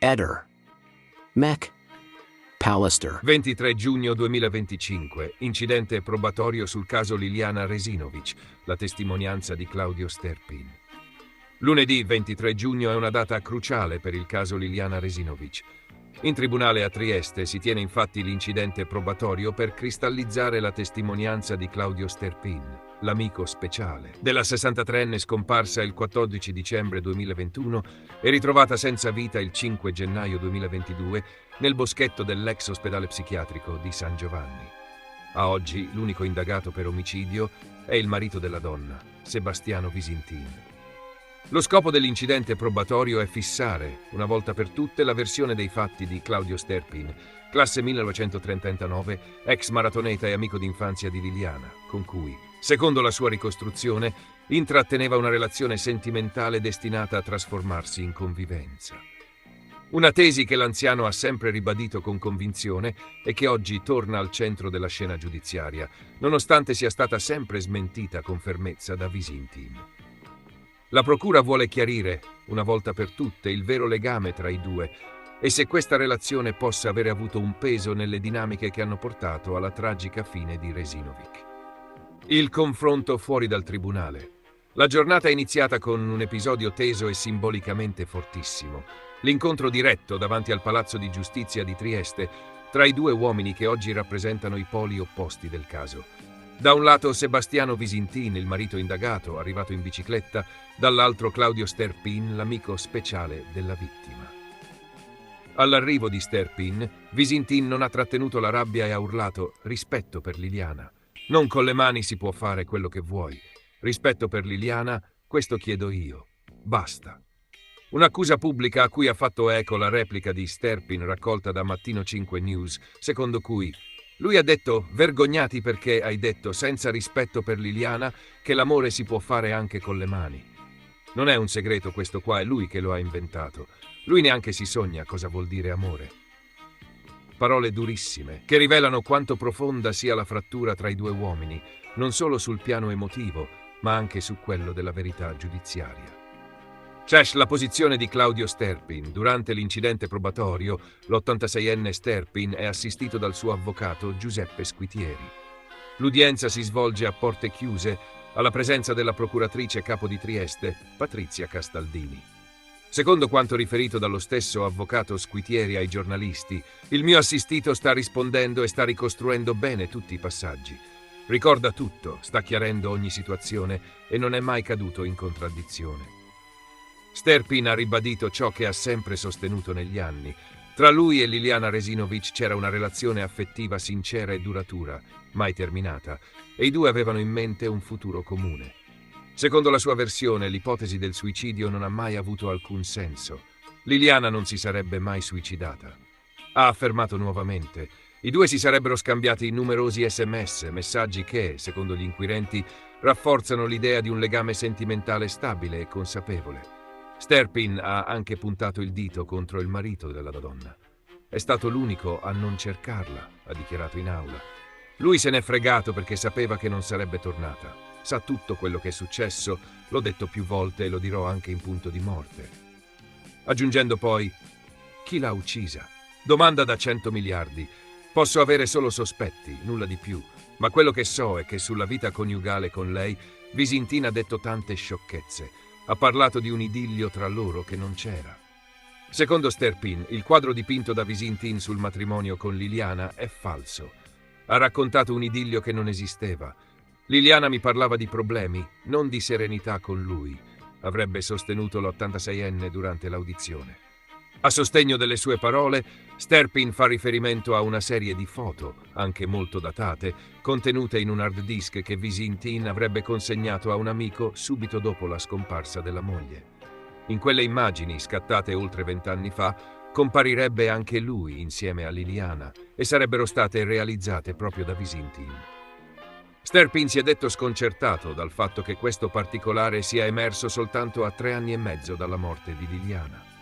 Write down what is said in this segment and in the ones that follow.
Eder. Mac. Pallister. 23 giugno 2025. Incidente probatorio sul caso Liliana Resinovic, la testimonianza di Claudio Sterpin. Lunedì 23 giugno è una data cruciale per il caso Liliana Resinovic. In tribunale a Trieste si tiene infatti l'incidente probatorio per cristallizzare la testimonianza di Claudio Sterpin, l'amico speciale, della 63enne scomparsa il 14 dicembre 2021 e ritrovata senza vita il 5 gennaio 2022 nel boschetto dell'ex ospedale psichiatrico di San Giovanni. A oggi l'unico indagato per omicidio è il marito della donna, Sebastiano Visintin. Lo scopo dell'incidente probatorio è fissare, una volta per tutte, la versione dei fatti di Claudio Sterpin, classe 1939, ex maratoneta e amico d'infanzia di Liliana, con cui, secondo la sua ricostruzione, intratteneva una relazione sentimentale destinata a trasformarsi in convivenza. Una tesi che l'anziano ha sempre ribadito con convinzione e che oggi torna al centro della scena giudiziaria, nonostante sia stata sempre smentita con fermezza da Visintin. La procura vuole chiarire, una volta per tutte, il vero legame tra i due e se questa relazione possa avere avuto un peso nelle dinamiche che hanno portato alla tragica fine di Resinovic. Il confronto fuori dal tribunale. La giornata è iniziata con un episodio teso e simbolicamente fortissimo. L'incontro diretto davanti al Palazzo di Giustizia di Trieste tra i due uomini che oggi rappresentano i poli opposti del caso. Da un lato Sebastiano Visintin, il marito indagato, arrivato in bicicletta, dall'altro Claudio Sterpin, l'amico speciale della vittima. All'arrivo di Sterpin, Visintin non ha trattenuto la rabbia e ha urlato «Rispetto per Liliana. Non con le mani si può fare quello che vuoi. Rispetto per Liliana, questo chiedo io. Basta». Un'accusa pubblica a cui ha fatto eco la replica di Sterpin raccolta da Mattino 5 News, secondo cui lui ha detto «Vergognati perché hai detto senza rispetto per Liliana che l'amore si può fare anche con le mani». Non è un segreto questo qua, è lui che lo ha inventato. Lui neanche si sogna cosa vuol dire amore. Parole durissime, che rivelano quanto profonda sia la frattura tra i due uomini, non solo sul piano emotivo, ma anche su quello della verità giudiziaria. La posizione di Claudio Sterpin. Durante l'incidente probatorio, l'86enne Sterpin è assistito dal suo avvocato Giuseppe Squitieri. L'udienza si svolge a porte chiuse, alla presenza della procuratrice capo di Trieste, Patrizia Castaldini. Secondo quanto riferito dallo stesso avvocato Squitieri ai giornalisti, il mio assistito sta rispondendo e sta ricostruendo bene tutti i passaggi. Ricorda tutto, sta chiarendo ogni situazione e non è mai caduto in contraddizione. Sterpin ha ribadito ciò che ha sempre sostenuto negli anni. Tra lui e Liliana Resinovic c'era una relazione affettiva sincera e duratura, mai terminata, e i due avevano in mente un futuro comune. Secondo la sua versione, l'ipotesi del suicidio non ha mai avuto alcun senso. Liliana non si sarebbe mai suicidata. Ha affermato nuovamente: i due si sarebbero scambiati numerosi SMS, messaggi che, secondo gli inquirenti, rafforzano l'idea di un legame sentimentale stabile e consapevole. Sterpin ha anche puntato il dito contro il marito della donna. È stato l'unico a non cercarla, ha dichiarato in aula. Lui se n'è fregato perché sapeva che non sarebbe tornata. Sa tutto quello che è successo, l'ho detto più volte e lo dirò anche in punto di morte. Aggiungendo poi: chi l'ha uccisa? Domanda da 100 miliardi. Posso avere solo sospetti, nulla di più, ma quello che so è che sulla vita coniugale con lei Visintin ha detto tante sciocchezze. Ha parlato di un idillio tra loro che non c'era. Secondo Sterpin, il quadro dipinto da Visintin sul matrimonio con Liliana è falso. Ha raccontato un idillio che non esisteva. Liliana mi parlava di problemi, non di serenità con lui, avrebbe sostenuto l'86enne durante l'audizione. A sostegno delle sue parole, Sterpin fa riferimento a una serie di foto, anche molto datate, contenute in un hard disk che Visintin avrebbe consegnato a un amico subito dopo la scomparsa della moglie. In quelle immagini, scattate oltre 20 anni fa, comparirebbe anche lui insieme a Liliana e sarebbero state realizzate proprio da Visintin. Sterpin si è detto sconcertato dal fatto che questo particolare sia emerso soltanto a 3 anni e mezzo dalla morte di Liliana.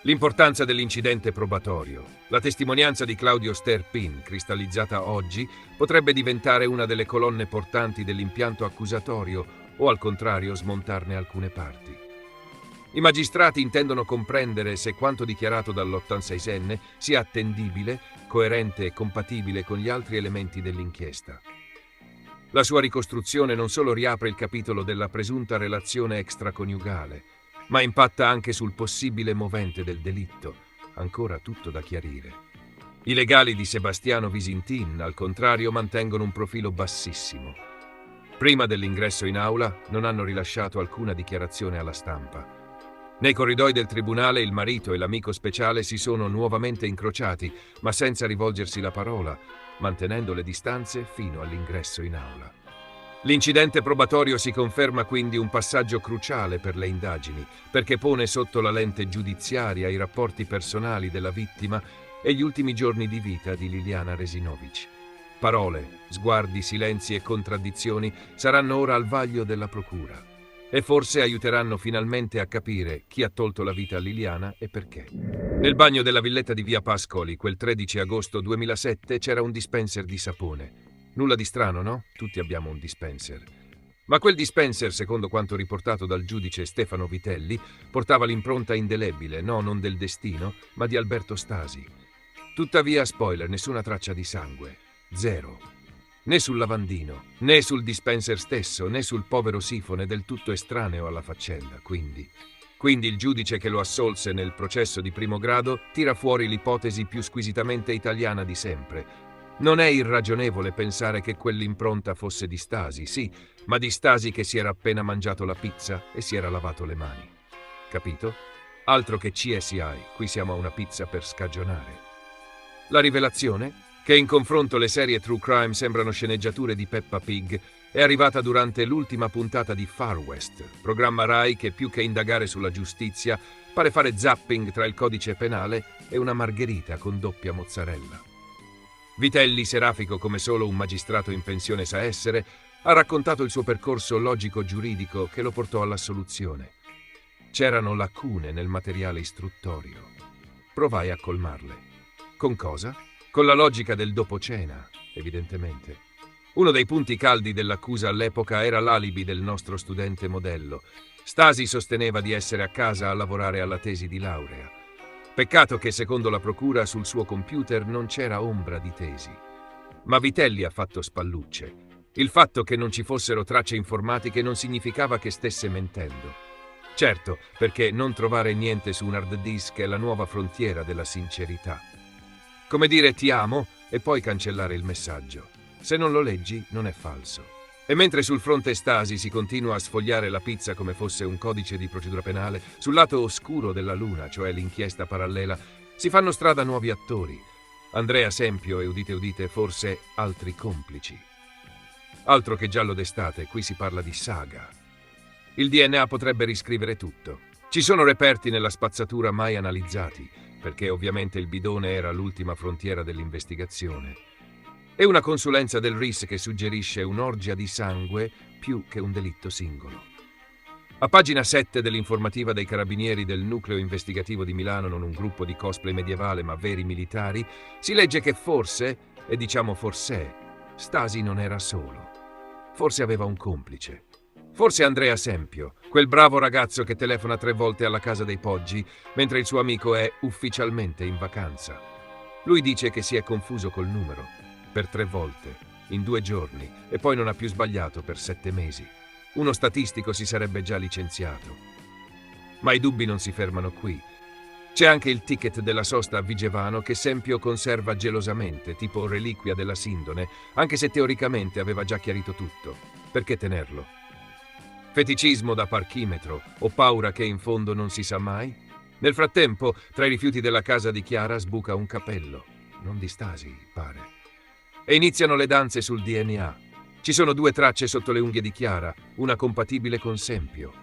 L'importanza dell'incidente probatorio. La testimonianza di Claudio Sterpin, cristallizzata oggi, potrebbe diventare una delle colonne portanti dell'impianto accusatorio o, al contrario, smontarne alcune parti. I magistrati intendono comprendere se quanto dichiarato dall'86enne sia attendibile, coerente e compatibile con gli altri elementi dell'inchiesta. La sua ricostruzione non solo riapre il capitolo della presunta relazione extraconiugale, ma impatta anche sul possibile movente del delitto, ancora tutto da chiarire. I legali di Sebastiano Visintin, al contrario, mantengono un profilo bassissimo. Prima dell'ingresso in aula non hanno rilasciato alcuna dichiarazione alla stampa. Nei corridoi del tribunale il marito e l'amico speciale si sono nuovamente incrociati, ma senza rivolgersi la parola, mantenendo le distanze fino all'ingresso in aula. L'incidente probatorio si conferma quindi un passaggio cruciale per le indagini, perché pone sotto la lente giudiziaria i rapporti personali della vittima e gli ultimi giorni di vita di Liliana Resinovic. Parole, sguardi, silenzi e contraddizioni saranno ora al vaglio della procura e forse aiuteranno finalmente a capire chi ha tolto la vita a Liliana e perché. Nel bagno della villetta di via Pascoli, quel 13 agosto 2007, c'era un dispenser di sapone. Nulla di strano, no? Tutti abbiamo un dispenser. Ma quel dispenser, secondo quanto riportato dal giudice Stefano Vitelli, portava l'impronta indelebile, no, non del destino, ma di Alberto Stasi. Tuttavia, spoiler, nessuna traccia di sangue. Zero. Né sul lavandino, né sul dispenser stesso, né sul povero sifone del tutto estraneo alla faccenda, quindi il giudice che lo assolse nel processo di primo grado tira fuori l'ipotesi più squisitamente italiana di sempre. Non è irragionevole pensare che quell'impronta fosse di Stasi, sì, ma di Stasi che si era appena mangiato la pizza e si era lavato le mani. Capito? Altro che CSI, qui siamo a una pizza per scagionare. La rivelazione, che in confronto le serie True Crime sembrano sceneggiature di Peppa Pig, è arrivata durante l'ultima puntata di Far West, programma Rai che più che indagare sulla giustizia pare fare zapping tra il codice penale e una margherita con doppia mozzarella. Vitelli, serafico come solo un magistrato in pensione sa essere, ha raccontato il suo percorso logico-giuridico che lo portò all'assoluzione. C'erano lacune nel materiale istruttorio. Provai a colmarle. Con cosa? Con la logica del dopo cena, evidentemente. Uno dei punti caldi dell'accusa all'epoca era l'alibi del nostro studente modello. Stasi sosteneva di essere a casa a lavorare alla tesi di laurea. Peccato che, secondo la procura, sul suo computer non c'era ombra di tesi. Ma Vitelli ha fatto spallucce. Il fatto che non ci fossero tracce informatiche non significava che stesse mentendo. Certo, perché non trovare niente su un hard disk è la nuova frontiera della sincerità. Come dire ti amo e poi cancellare il messaggio. Se non lo leggi, non è falso. E mentre sul fronte Stasi si continua a sfogliare la pizza come fosse un codice di procedura penale, sul lato oscuro della luna, cioè l'inchiesta parallela, si fanno strada nuovi attori. Andrea Sempio e, udite udite, forse altri complici. Altro che giallo d'estate, qui si parla di saga. Il DNA potrebbe riscrivere tutto. Ci sono reperti nella spazzatura mai analizzati, perché ovviamente il bidone era l'ultima frontiera dell'investigazione. E una consulenza del RIS che suggerisce un'orgia di sangue più che un delitto singolo. A pagina 7 dell'informativa dei carabinieri del nucleo investigativo di Milano, non un gruppo di cosplay medievale ma veri militari, si legge che forse, e diciamo forse, Stasi non era solo. Forse aveva un complice. Forse Andrea Sempio, quel bravo ragazzo che telefona 3 volte alla casa dei Poggi, mentre il suo amico è ufficialmente in vacanza. Lui dice che si è confuso col numero, per 3 volte, in 2 giorni, e poi non ha più sbagliato per 7 mesi. Uno statistico si sarebbe già licenziato. Ma i dubbi non si fermano qui. C'è anche il ticket della sosta a Vigevano che Sempio conserva gelosamente, tipo reliquia della Sindone, anche se teoricamente aveva già chiarito tutto. Perché tenerlo? Feticismo da parchimetro o paura che in fondo non si sa mai? Nel frattempo, tra i rifiuti della casa di Chiara sbuca un capello. Non di Stasi, pare. E iniziano le danze sul DNA. Ci sono 2 tracce sotto le unghie di Chiara, una compatibile con Sempio.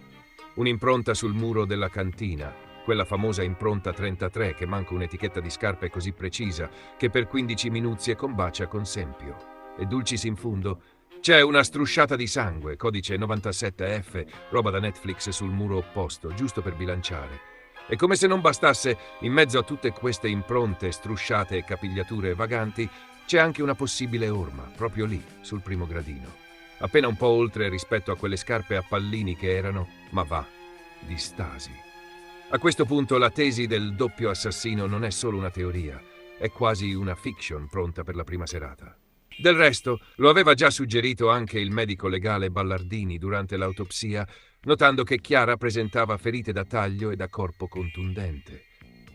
Un'impronta sul muro della cantina, quella famosa impronta 33 che manca un'etichetta di scarpe così precisa che per 15 minuzie combacia con Sempio. E dulcis in fundo, c'è una strusciata di sangue, codice 97F, roba da Netflix sul muro opposto, giusto per bilanciare. E come se non bastasse, in mezzo a tutte queste impronte, strusciate e capigliature vaganti, c'è anche una possibile orma, proprio lì, sul primo gradino. Appena un po' oltre rispetto a quelle scarpe a pallini che erano, ma va, di Stasi. A questo punto la tesi del doppio assassino non è solo una teoria, è quasi una fiction pronta per la prima serata. Del resto, lo aveva già suggerito anche il medico legale Ballardini durante l'autopsia, notando che Chiara presentava ferite da taglio e da corpo contundente.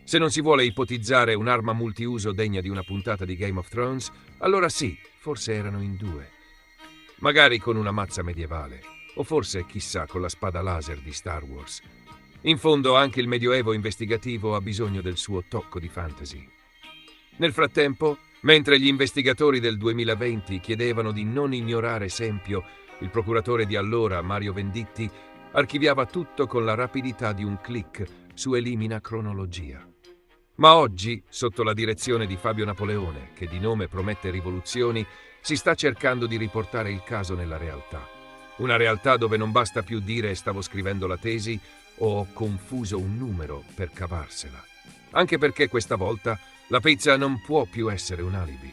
Se non si vuole ipotizzare un'arma multiuso degna di una puntata di Game of Thrones, allora sì, forse erano in due. Magari con una mazza medievale, o forse, chissà, con la spada laser di Star Wars. In fondo anche il medioevo investigativo ha bisogno del suo tocco di fantasy. Nel frattempo, mentre gli investigatori del 2020 chiedevano di non ignorare Sempio, il procuratore di allora, Mario Venditti, archiviava tutto con la rapidità di un click su Elimina Cronologia. Ma oggi, sotto la direzione di Fabio Napoleone, che di nome promette rivoluzioni, si sta cercando di riportare il caso nella realtà. Una realtà dove non basta più dire stavo scrivendo la tesi o ho confuso un numero per cavarsela. Anche perché questa volta la pizza non può più essere un alibi.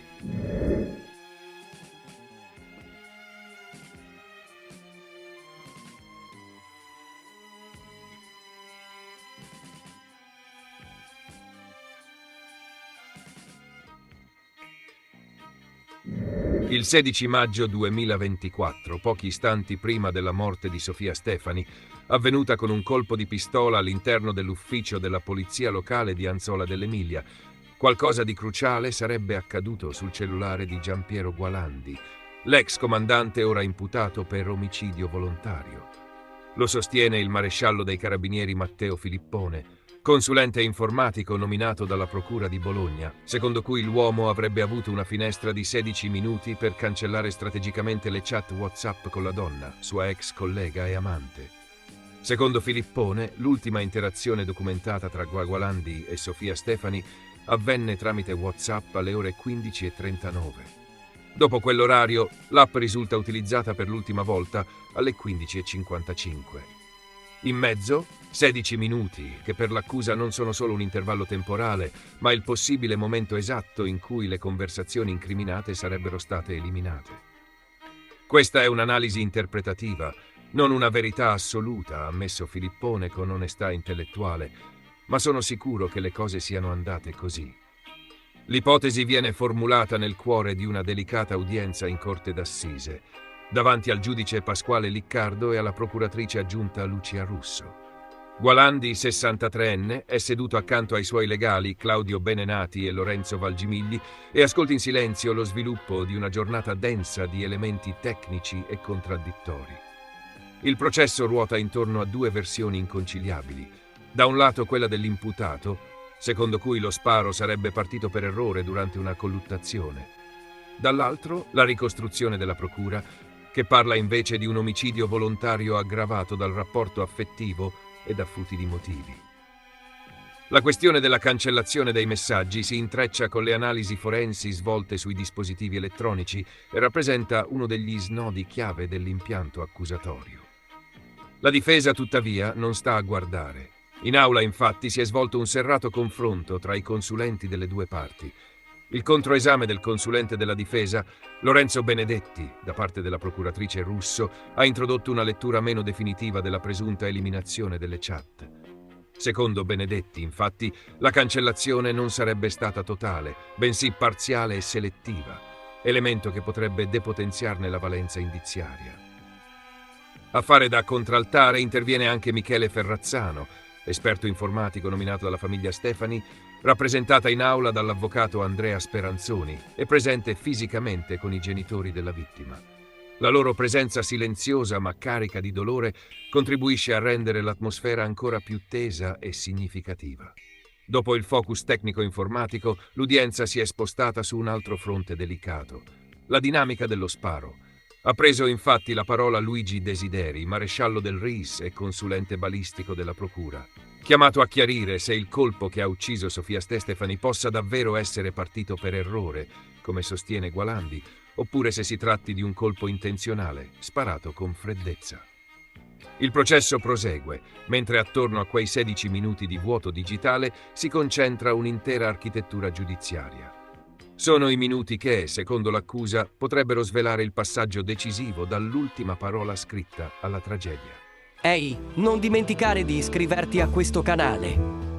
Il 16 maggio 2024, pochi istanti prima della morte di Sofia Stefani, avvenuta con un colpo di pistola all'interno dell'ufficio della polizia locale di Anzola dell'Emilia, qualcosa di cruciale sarebbe accaduto sul cellulare di Giampiero Gualandi, l'ex comandante ora imputato per omicidio volontario. Lo sostiene il maresciallo dei carabinieri Matteo Filippone, consulente informatico nominato dalla Procura di Bologna, secondo cui l'uomo avrebbe avuto una finestra di 16 minuti per cancellare strategicamente le chat WhatsApp con la donna, sua ex collega e amante. Secondo Filippone, l'ultima interazione documentata tra Gualandi e Sofia Stefani avvenne tramite WhatsApp alle ore 15:39. Dopo quell'orario, l'app risulta utilizzata per l'ultima volta alle 15:55. In mezzo, 16 minuti, che per l'accusa non sono solo un intervallo temporale, ma il possibile momento esatto in cui le conversazioni incriminate sarebbero state eliminate. Questa è un'analisi interpretativa, non una verità assoluta, ha ammesso Filippone con onestà intellettuale, ma sono sicuro che le cose siano andate così. L'ipotesi viene formulata nel cuore di una delicata udienza in corte d'assise, davanti al giudice Pasquale Liccardo e alla procuratrice aggiunta Lucia Russo. Gualandi, 63enne, è seduto accanto ai suoi legali Claudio Benenati e Lorenzo Valgimigli e ascolta in silenzio lo sviluppo di una giornata densa di elementi tecnici e contraddittori. Il processo ruota intorno a due versioni inconciliabili. Da un lato quella dell'imputato, secondo cui lo sparo sarebbe partito per errore durante una colluttazione. Dall'altro la ricostruzione della procura, che parla invece di un omicidio volontario aggravato dal rapporto affettivo e da futili motivi. La questione della cancellazione dei messaggi si intreccia con le analisi forensi svolte sui dispositivi elettronici e rappresenta uno degli snodi chiave dell'impianto accusatorio. La difesa, tuttavia, non sta a guardare. In aula, infatti, si è svolto un serrato confronto tra i consulenti delle due parti. Il controesame del consulente della difesa, Lorenzo Benedetti, da parte della procuratrice Russo, ha introdotto una lettura meno definitiva della presunta eliminazione delle chat. Secondo Benedetti, infatti, la cancellazione non sarebbe stata totale, bensì parziale e selettiva, elemento che potrebbe depotenziarne la valenza indiziaria. A fare da contraltare interviene anche Michele Ferrazzano, esperto informatico nominato dalla famiglia Stefani, rappresentata in aula dall'avvocato Andrea Speranzoni e presente fisicamente con i genitori della vittima. La loro presenza silenziosa ma carica di dolore contribuisce a rendere l'atmosfera ancora più tesa e significativa. Dopo il focus tecnico-informatico, l'udienza si è spostata su un altro fronte delicato, la dinamica dello sparo. Ha preso infatti la parola Luigi Desideri, maresciallo del RIS e consulente balistico della procura, chiamato a chiarire se il colpo che ha ucciso Sofia Stefani possa davvero essere partito per errore, come sostiene Gualandi, oppure se si tratti di un colpo intenzionale, sparato con freddezza. Il processo prosegue, mentre attorno a quei 16 minuti di vuoto digitale si concentra un'intera architettura giudiziaria. Sono i minuti che, secondo l'accusa, potrebbero svelare il passaggio decisivo dall'ultima parola scritta alla tragedia. Ehi, non dimenticare di iscriverti a questo canale.